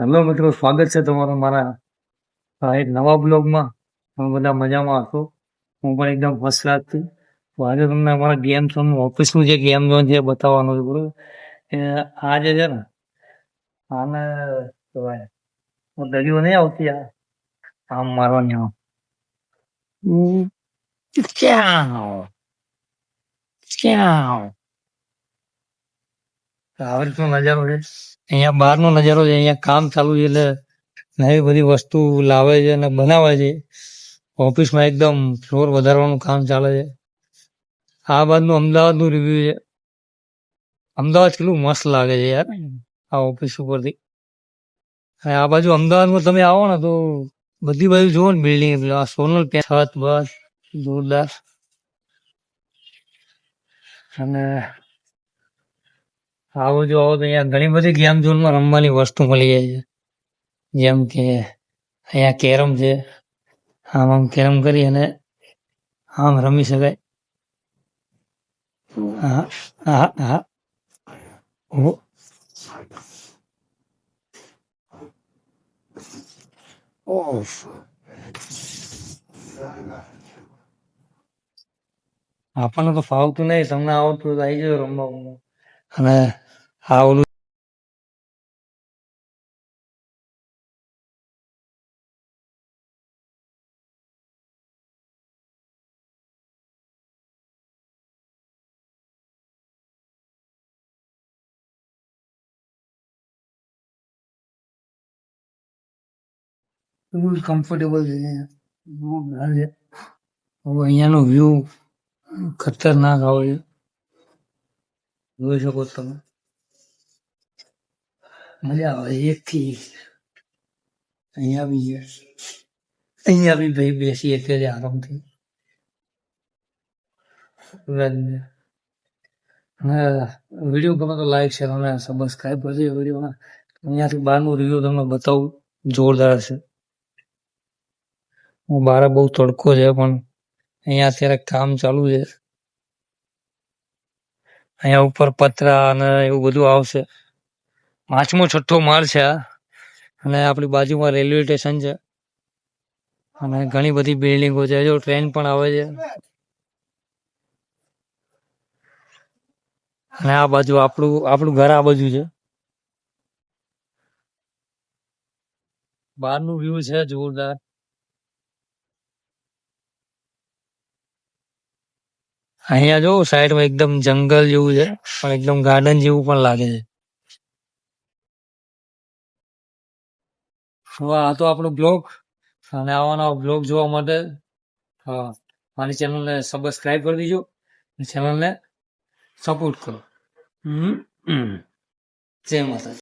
Hello મિત્રો, સ્વાગત છે તમારું મારા એક નવા બ્લોગમાં. તમે બધા મજામાં હશો. હું પણ એકદમ ફર્સ્ટ ક્લાસ છું. તો આજે તમને અમારા ગેમ ઝોન ઓફિસનું જે ગેમ ઝોન છે બતાવવાનું છે, બરોબર. એ આ જે છે ને, આને કહેવાય દરિયો નહીં આવતી, આમ મારવાની આમ. ક્યાં ક્યાં આવી રીતનો નજારો છે. અહીંયા બહારનો નજારો છે. અહીંયા કામ ચાલુ છે એટલે નવી બધી વસ્તુ લાવે છે અને બનાવે છે. ઓફિસમાં એકદમ ફ્લોર વધારવાનું કામ ચાલે છે. આ બાજુનું અમદાવાદનું રિવ્યુ છે. અમદાવાદ કેટલું મસ્ત લાગે છે યાર આ ઓફિસ ઉપરથી. અને આ બાજુ અમદાવાદમાં તમે આવો ને તો બધી બાજુ જુઓ ને બિલ્ડિંગ, આ સોનલ છત બસ જોરદાર. અને આ બાજુ આવો તો અહીંયા ઘણી બધી ગેમ ઝોનમાં રમવાની વસ્તુ મળી જાય છે. જેમ કે અહીંયા કેરમ છે. આમ કેરમ કરી અને આમ રમી શકાય. હા હા હા. ઓફ. આપણને તો ફાવતું નહીં, તમને આવડતું તો આવી જાય રમવા. અને આ ઓલું કમ્ફર્ટેબલ છે. અહીંયાનો વ્યૂ ખતરનાક આવે છે, જોઈ શકો તમે. મજા આવે એક થી. અહીંયા બી ભાઈ બેસી એટલે આરામથી. વિડીયો ગમે તો લાઈક શેર અને સબસ્ક્રાઈબ કરજો વિડીયોમાં. અહીંયાથી બહારનું રિવ્યુ તમને બતાવું, જોરદાર છે. હું બહાર બહુ તડકો છે પણ અહીંયા અત્યારે કામ ચાલુ છે. અહીંયા ઉપર પતરા અને એવું બધું આવશે. 5મો 6ઠ્ઠો માળ છે આ. અને આપણી બાજુમાં રેલવે સ્ટેશન છે અને ઘણી બધી બિલ્ડિંગો છે. જો ટ્રેન પણ આવે છે. અને આ બાજુ આપણું ઘર આ બાજુ છે. બહારનું વ્યૂ છે જોરદાર. અહીંયા જો સાઈડમાં એકદમ જંગલ જેવું છે પણ એકદમ ગાર્ડન જેવું પણ લાગે છે. આ તો આપણો બ્લોગ. અને આવા નવા બ્લોગ જોવા માટે મારી ચેનલને સબસ્ક્રાઈબ કરી દીજો. ચેનલને સપોર્ટ કરો. જય માતા.